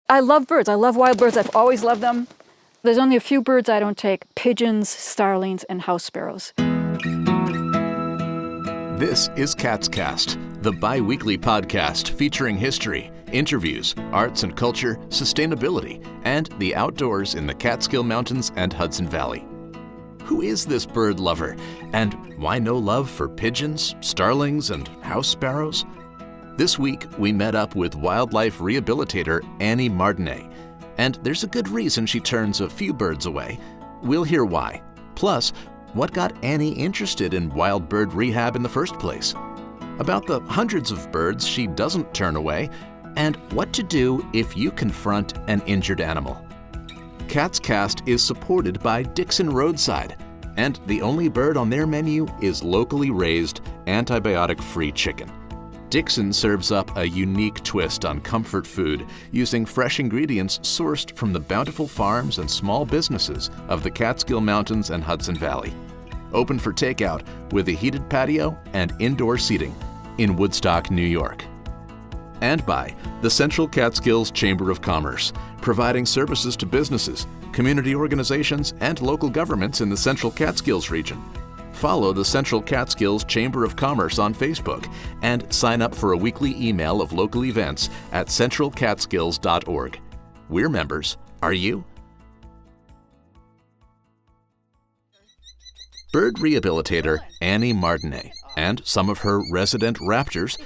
I love birds. I love wild birds. I've always loved them. There's only a few birds I don't take: pigeons, starlings, and house sparrows. This is Kaatscast, the bi-weekly podcast featuring history, interviews, arts and culture, sustainability, and the outdoors in the Catskill Mountains and Hudson Valley. Who is this bird lover, and why no love for pigeons, starlings, and house sparrows? This week, we met up with wildlife rehabilitator Annie Mardiney, and there's a good reason she turns a few birds away. We'll hear why. Plus, what got Annie interested in wild bird rehab in the first place? About the hundreds of birds she doesn't turn away, and what to do if you confront an injured animal. Kaatscast is supported by Dixon Roadside, and the only bird on their menu is locally raised, antibiotic-free chicken. Dixon serves up a unique twist on comfort food using fresh ingredients sourced from the bountiful farms and small businesses of the Catskill Mountains and Hudson Valley. Open for takeout with a heated patio and indoor seating in Woodstock, New York. And by the Central Catskills Chamber of Commerce, providing services to businesses, community organizations, and local governments in the Central Catskills region. Follow the Central Catskills Chamber of Commerce on Facebook and sign up for a weekly email of local events at centralcatskills.org. We're members. Are you? Bird rehabilitator Annie Mardiney and some of her resident raptors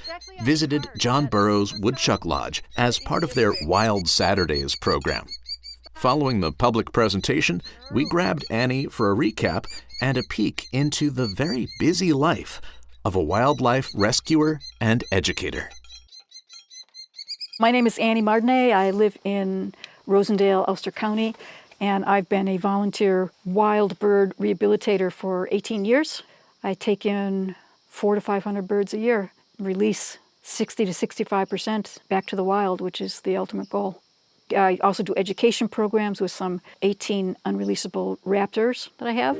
visited John Burroughs Woodchuck Lodge as part of their Wild Saturdays program. Following the public presentation, we grabbed Annie for a recap and a peek into the very busy life of a wildlife rescuer and educator. My name is Annie Mardiney. I live in Rosendale, Ulster County, and I've been a volunteer wild bird rehabilitator for 18 years. I take in 400 to 500 birds a year, release 60 to 65% back to the wild, which is the ultimate goal. I also do education programs with some 18 unreleasable raptors that I have.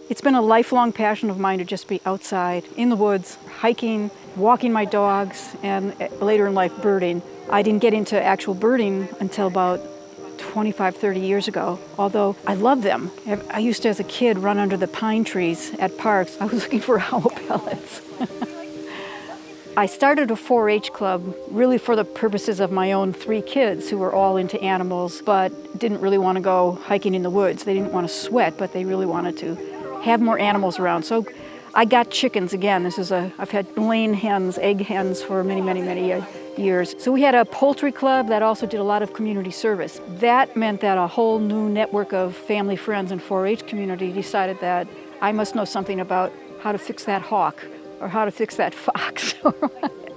It's been a lifelong passion of mine to just be outside in the woods, hiking, walking my dogs, and later in life birding. I didn't get into actual birding until about 25, 30 years ago, although I love them. I used to, as a kid, run under the pine trees at parks. I was looking for owl pellets. I started a 4-H club really for the purposes of my own 3 kids who were all into animals but didn't really want to go hiking in the woods. They didn't want to sweat, but they really wanted to have more animals around. So I got chickens again. I've had laying hens, egg hens for many, many, many years. So we had a poultry club that also did a lot of community service. That meant that a whole new network of family friends and 4-H community decided that I must know something about how to fix that hawk or how to fix that fox.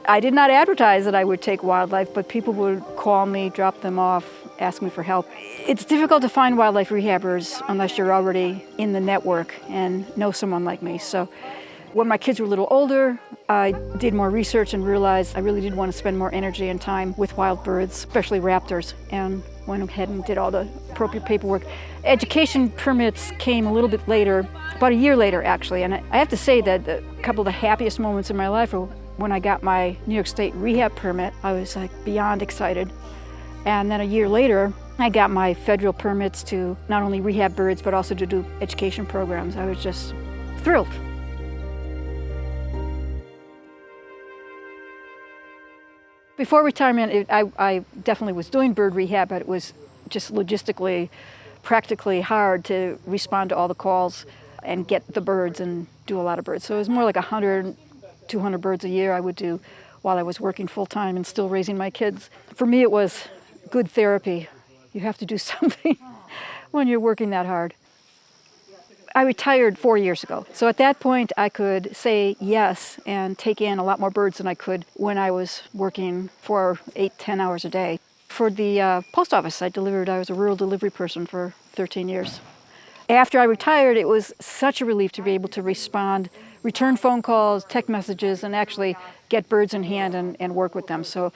I did not advertise that I would take wildlife, but people would call me, drop them off, ask me for help. It's difficult to find wildlife rehabbers unless you're already in the network and know someone like me. So when my kids were a little older, I did more research and realized I really did want to spend more energy and time with wild birds, especially raptors, and went ahead and did all the appropriate paperwork. Education permits came a little bit later, about a year later actually, and I have to say that a couple of the happiest moments in my life were when I got my New York State rehab permit. I was beyond excited. And then a year later, I got my federal permits to not only rehab birds, but also to do education programs. I was just thrilled. Before retirement, I definitely was doing bird rehab, but it was just logistically, practically hard to respond to all the calls and get the birds and do a lot of birds. So it was more like 100, 200 birds a year I would do while I was working full-time and still raising my kids. For me, it was good therapy. You have to do something when you're working that hard. I retired 4 years ago. So at that point, I could say yes and take in a lot more birds than I could when I was working for 8, 10 hours a day. For the post office, I was a rural delivery person for 13 years. After I retired, it was such a relief to be able to respond, return phone calls, text messages, and actually get birds in hand and work with them. So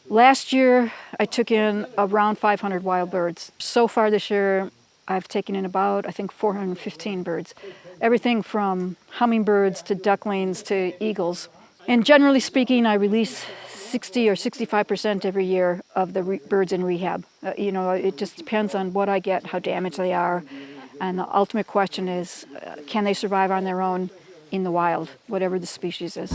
last year, I took in around 500 wild birds. So far this year, I've taken in about, I think, 415 birds. Everything from hummingbirds to ducklings to eagles. And generally speaking, I release 60 or 65% every year of the birds in rehab. It just depends on what I get, how damaged they are. And the ultimate question is, can they survive on their own in the wild, whatever the species is?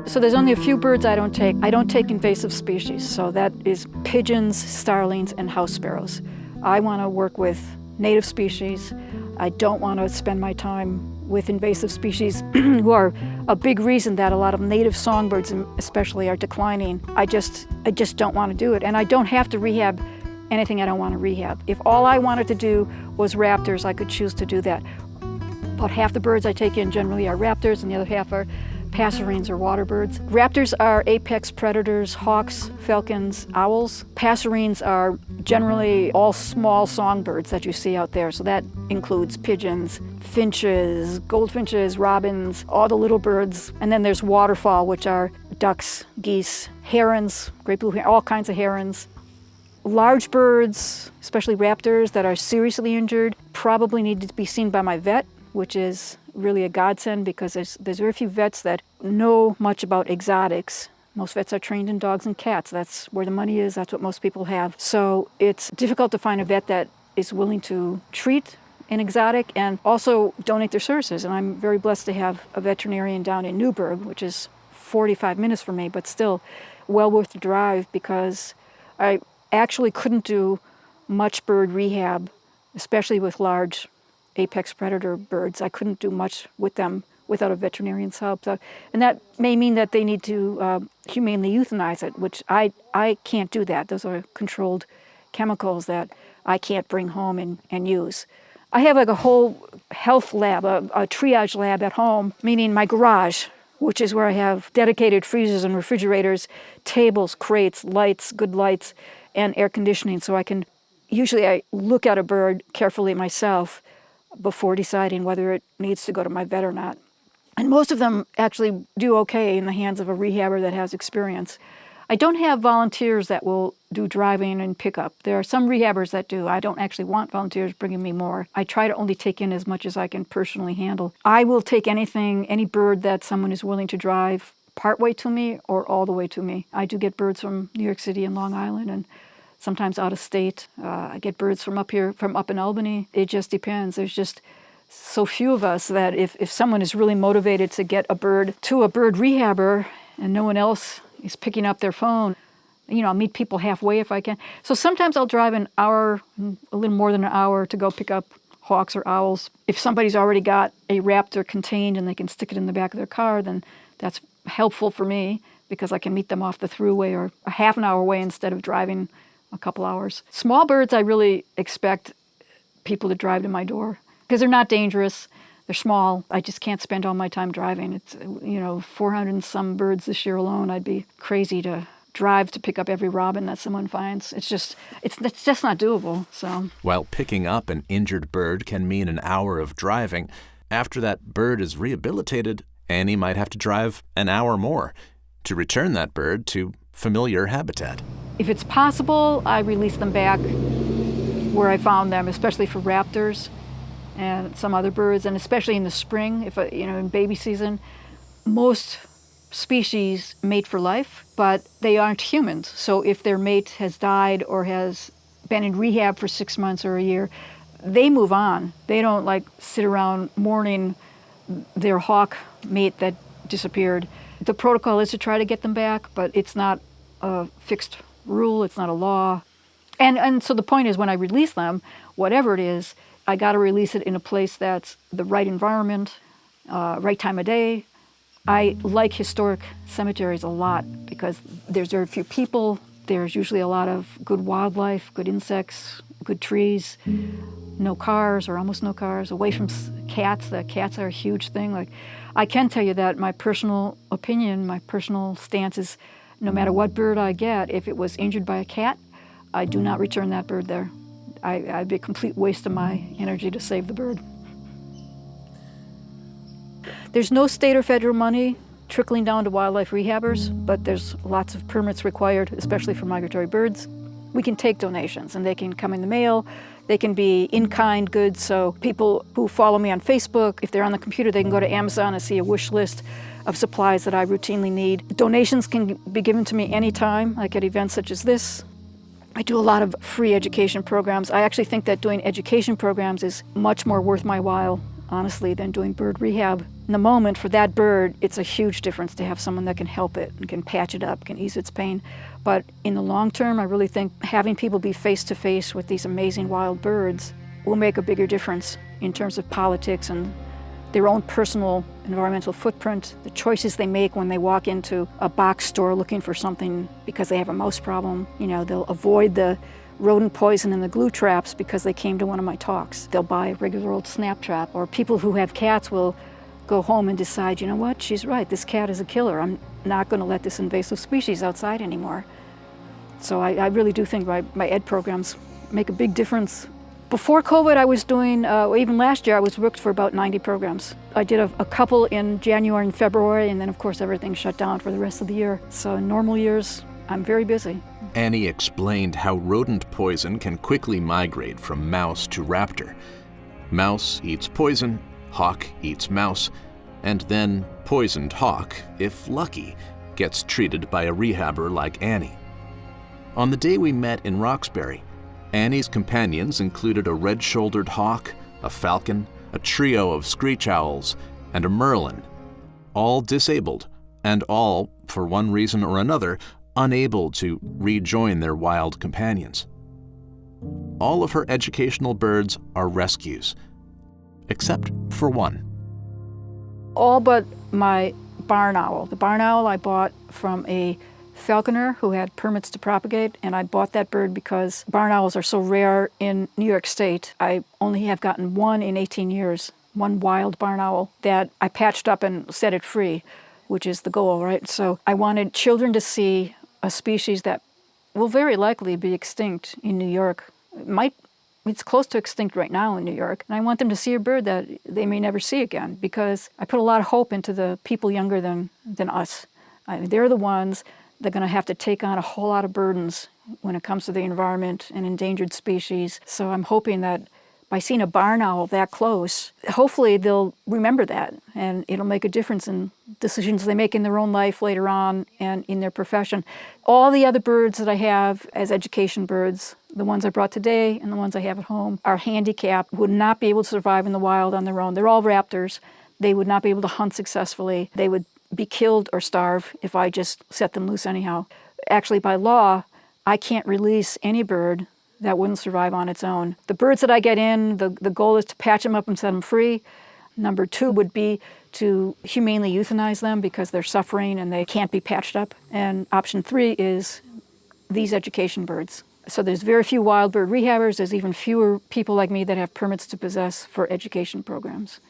So there's only a few birds I don't take. I don't take invasive species, so that is pigeons, starlings, and house sparrows. I want to work with native species. I don't want to spend my time with invasive species who are a big reason that a lot of native songbirds especially are declining. I just don't want to do it, and I don't have to rehab anything I don't want to rehab. If all I wanted to do was raptors, I could choose to do that. About half the birds I take in generally are raptors, and the other half are passerines or water birds. Raptors are apex predators, hawks, falcons, owls. Passerines are generally all small songbirds that you see out there. So that includes pigeons, finches, goldfinches, robins, all the little birds. And then there's waterfowl, which are ducks, geese, herons, great blue heron, all kinds of herons. Large birds, especially raptors that are seriously injured, probably need to be seen by my vet, which is really a godsend because there's very few vets that know much about exotics. Most vets are trained in dogs and cats. That's where the money is. That's what most people have. So it's difficult to find a vet that is willing to treat an exotic and also donate their services. And I'm very blessed to have a veterinarian down in Newburgh, which is 45 minutes from me, but still well worth the drive because I actually couldn't do much bird rehab, especially with large apex predator birds. I couldn't do much with them without a veterinarian's help. So, and that may mean that they need to humanely euthanize it, which I can't do that. Those are controlled chemicals that I can't bring home and use. I have like a whole health lab, a triage lab at home, meaning my garage, which is where I have dedicated freezers and refrigerators, tables, crates, lights, good lights, and air conditioning. So usually I look at a bird carefully myself before deciding whether it needs to go to my vet or not. And most of them actually do okay in the hands of a rehabber that has experience. I don't have volunteers that will do driving and pickup. There are some rehabbers that do. I don't actually want volunteers bringing me more. I try to only take in as much as I can personally handle. I will take any bird that someone is willing to drive partway to me or all the way to me. I do get birds from New York City and Long Island and sometimes out of state. I get birds from up in Albany. It just depends. There's just so few of us that if someone is really motivated to get a bird to a bird rehabber and no one else is picking up their phone, I'll meet people halfway if I can. So sometimes I'll drive an hour, a little more than an hour to go pick up hawks or owls. If somebody's already got a raptor contained and they can stick it in the back of their car, then that's helpful for me because I can meet them off the thruway or a half an hour away instead of driving a couple hours. Small birds, I really expect people to drive to my door because they're not dangerous. They're small. I just can't spend all my time driving. It's 400 and some birds this year alone. I'd be crazy to drive to pick up every robin that someone finds. It's just not doable. So while picking up an injured bird can mean an hour of driving, after that bird is rehabilitated, Annie might have to drive an hour more to return that bird to familiar habitat. If it's possible, I release them back where I found them, especially for raptors and some other birds, and especially in the spring, in baby season. Most species mate for life, but they aren't humans. So if their mate has died or has been in rehab for 6 months or a year, they move on. They don't sit around mourning their hawk mate that disappeared. The protocol is to try to get them back, but it's not a fixed rule, it's not a law. And so the point is when I release them, whatever it is, I got to release it in a place that's the right environment, right time of day. I like historic cemeteries a lot because there's very few people. There's usually a lot of good wildlife, good insects, good trees, no cars or almost no cars, away from cats. The cats are a huge thing. I can tell you that my personal opinion, my personal stance is no matter what bird I get, if it was injured by a cat, I do not return that bird there. I'd be a complete waste of my energy to save the bird. There's no state or federal money trickling down to wildlife rehabbers, but there's lots of permits required, especially for migratory birds. We can take donations, and they can come in the mail, They can be in-kind goods, so people who follow me on Facebook, if they're on the computer, they can go to Amazon and see a wish list of supplies that I routinely need. Donations can be given to me anytime, like at events such as this. I do a lot of free education programs. I actually think that doing education programs is much more worth my while, honestly, than doing bird rehab. In the moment, for that bird, it's a huge difference to have someone that can help it and can patch it up, can ease its pain. But in the long term, I really think having people be face-to-face with these amazing wild birds will make a bigger difference in terms of politics and their own personal environmental footprint, the choices they make when they walk into a box store looking for something because they have a mouse problem. They'll avoid the rodent poison in the glue traps because they came to one of my talks. They'll buy a regular old snap trap. Or people who have cats will go home and decide, you know what, she's right, this cat is a killer. I'm not going to let this invasive species outside anymore. So I really do think my ed programs make a big difference. Before COVID, I was doing, even last year, I was booked for about 90 programs. I did a couple in January and February, and then of course everything shut down for the rest of the year. So in normal years, I'm very busy. Annie explained how rodent poison can quickly migrate from mouse to raptor. Mouse eats poison, hawk eats mouse, and then poisoned hawk, if lucky, gets treated by a rehabber like Annie. On the day we met in Roxbury, Annie's companions included a red-shouldered hawk, a falcon, a trio of screech owls, and a merlin, all disabled, and all, for one reason or another, unable to rejoin their wild companions. All of her educational birds are rescues, except for one. All but my barn owl. The barn owl I bought from a falconer who had permits to propagate, and I bought that bird because barn owls are so rare in New York State. I only have gotten one in 18 years, one wild barn owl that I patched up and set it free, which is the goal, right? So I wanted children to see a species that will very likely be extinct in New York. It's close to extinct right now in New York. And I want them to see a bird that they may never see again, because I put a lot of hope into the people younger than us. They're the ones that are going to have to take on a whole lot of burdens when it comes to the environment and endangered species. So I'm hoping that by seeing a barn owl that close, hopefully they'll remember that, and it'll make a difference in decisions they make in their own life later on and in their profession. All the other birds that I have as education birds, the ones I brought today and the ones I have at home, are handicapped, would not be able to survive in the wild on their own. They're all raptors. They would not be able to hunt successfully. They would be killed or starve if I just set them loose anyhow. Actually, by law, I can't release any bird that wouldn't survive on its own. The birds that I get in, the goal is to patch them up and set them free. Number two would be to humanely euthanize them because they're suffering and they can't be patched up. And option three is these education birds. So there's very few wild bird rehabbers. There's even fewer people like me that have permits to possess for education programs.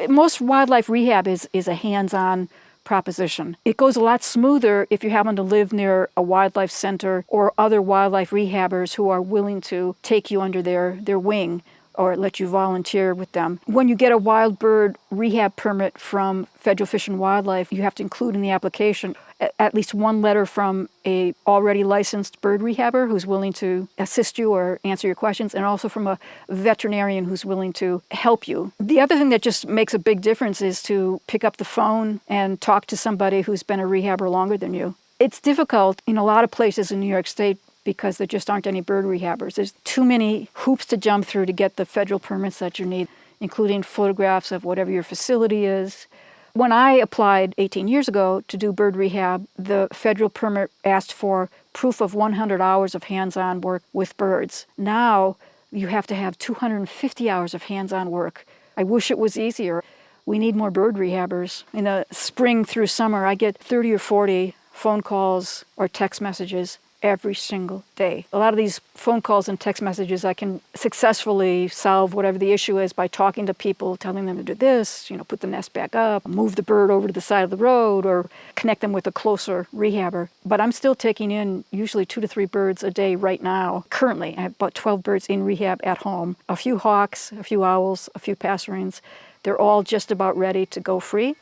Most wildlife rehab is a hands-on proposition. It goes a lot smoother if you happen to live near a wildlife center or other wildlife rehabbers who are willing to take you under their wing or let you volunteer with them. When you get a wild bird rehab permit from Federal Fish and Wildlife, you have to include in the application at least one letter from a already licensed bird rehabber who's willing to assist you or answer your questions, and also from a veterinarian who's willing to help you. The other thing that just makes a big difference is to pick up the phone and talk to somebody who's been a rehabber longer than you. It's difficult in a lot of places in New York State because there just aren't any bird rehabbers. There's too many hoops to jump through to get the federal permits that you need, including photographs of whatever your facility is. When I applied 18 years ago to do bird rehab, the federal permit asked for proof of 100 hours of hands-on work with birds. Now you have to have 250 hours of hands-on work. I wish it was easier. We need more bird rehabbers. In the spring through summer, I get 30 or 40 phone calls or text messages every single day. A lot of these phone calls and text messages, I can successfully solve whatever the issue is by talking to people, telling them to do this, put the nest back up, move the bird over to the side of the road, or connect them with a closer rehabber. But I'm still taking in usually 2 to 3 birds a day right now. Currently, I have about 12 birds in rehab at home. A few hawks, a few owls, a few passerines. They're all just about ready to go free.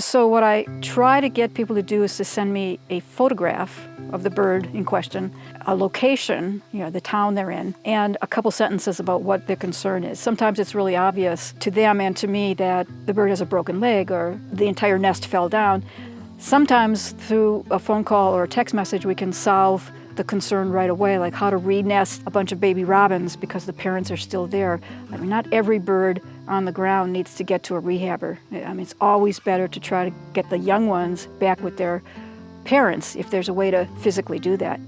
So what I try to get people to do is to send me a photograph of the bird in question, a location, the town they're in, and a couple sentences about what their concern is. Sometimes it's really obvious to them and to me that the bird has a broken leg or the entire nest fell down. Sometimes through a phone call or a text message, we can solve the concern right away, like how to re-nest a bunch of baby robins because the parents are still there. I mean, not every bird on the ground needs to get to a rehabber. I mean, it's always better to try to get the young ones back with their parents if there's a way to physically do that.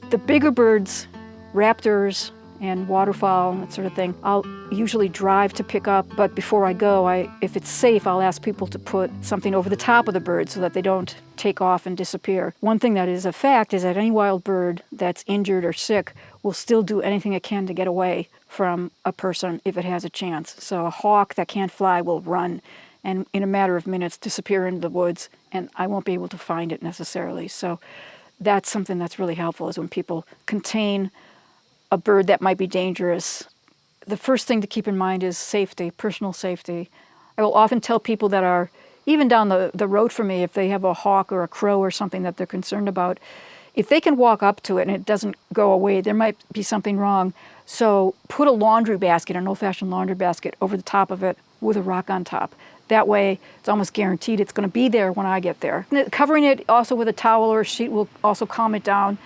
The bigger birds, raptors and waterfowl, that sort of thing, I'll usually drive to pick up, but before I go, if it's safe, I'll ask people to put something over the top of the bird so that they don't take off and disappear. One thing that is a fact is that any wild bird that's injured or sick will still do anything it can to get away from a person if it has a chance. So a hawk that can't fly will run and in a matter of minutes disappear into the woods, and I won't be able to find it necessarily. So that's something that's really helpful, is when people contain a bird that might be dangerous. The first thing to keep in mind is safety, personal safety. I will often tell people that are even down the road from me, if they have a hawk or a crow or something that they're concerned about, if they can walk up to it and it doesn't go away, there might be something wrong. So put a laundry basket, an old-fashioned laundry basket, over the top of it with a rock on top. That way, it's almost guaranteed it's going to be there when I get there. Covering it also with a towel or a sheet will also calm it down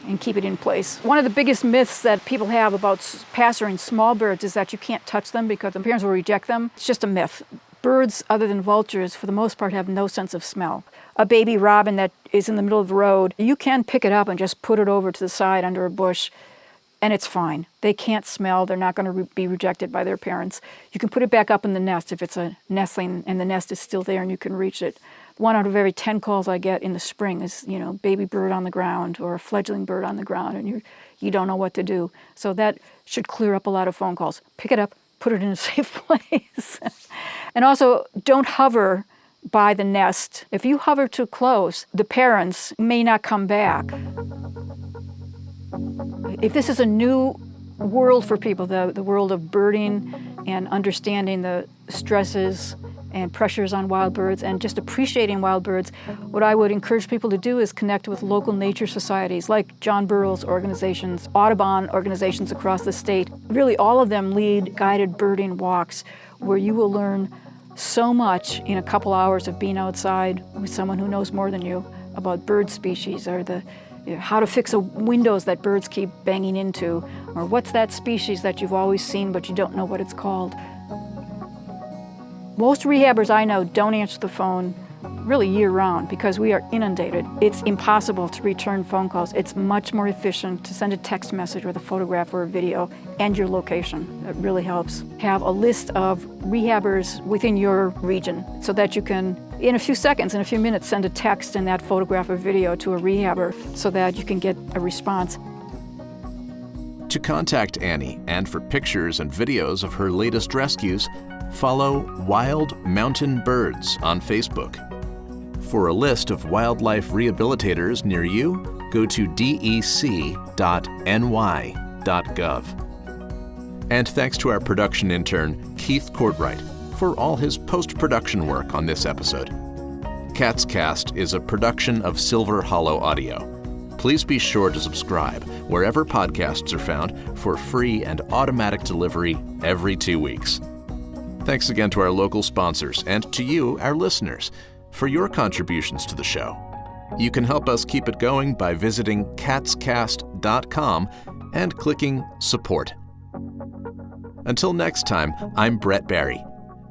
and keep it in place. One of the biggest myths that people have about passerine small birds is that you can't touch them because the parents will reject them. It's just a myth. Birds, other than vultures, for the most part, have no sense of smell. A baby robin that is in the middle of the road, you can pick it up and just put it over to the side under a bush, and it's fine. They can't smell. They're not going to be rejected by their parents. You can put it back up in the nest if it's a nestling and the nest is still there and you can reach it. 1 out of every 10 calls I get in the spring is, baby bird on the ground or a fledgling bird on the ground, and you don't know what to do. So that should clear up a lot of phone calls. Pick it up, put it in a safe place. And also, don't hover by the nest. If you hover too close, the parents may not come back. If this is a new world for people, the world of birding and understanding the stresses and pressures on wild birds and just appreciating wild birds, what I would encourage people to do is connect with local nature societies like John Burroughs organizations, Audubon organizations across the state. Really, all of them lead guided birding walks where you will learn so much in a couple hours of being outside with someone who knows more than you about bird species, or how to fix windows that birds keep banging into, or what's that species that you've always seen but you don't know what it's called. Most rehabbers I know don't answer the phone really year-round because we are inundated. It's impossible to return phone calls. It's much more efficient to send a text message with a photograph or a video and your location. It really helps. Have a list of rehabbers within your region so that you can, in a few seconds, in a few minutes, send a text and that photograph or video to a rehabber so that you can get a response. To contact Annie and for pictures and videos of her latest rescues, follow Wild Mountain Birds on Facebook. For a list of wildlife rehabilitators near you, go to dec.ny.gov. And thanks to our production intern, Keith Courtwright, for all his post-production work on this episode. Kaatscast is a production of Silver Hollow Audio. Please be sure to subscribe wherever podcasts are found for free and automatic delivery every 2 weeks. Thanks again to our local sponsors and to you, our listeners, for your contributions to the show. You can help us keep it going by visiting kaatscast.com and clicking support. Until next time, I'm Brett Barry.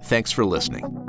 Thanks for listening.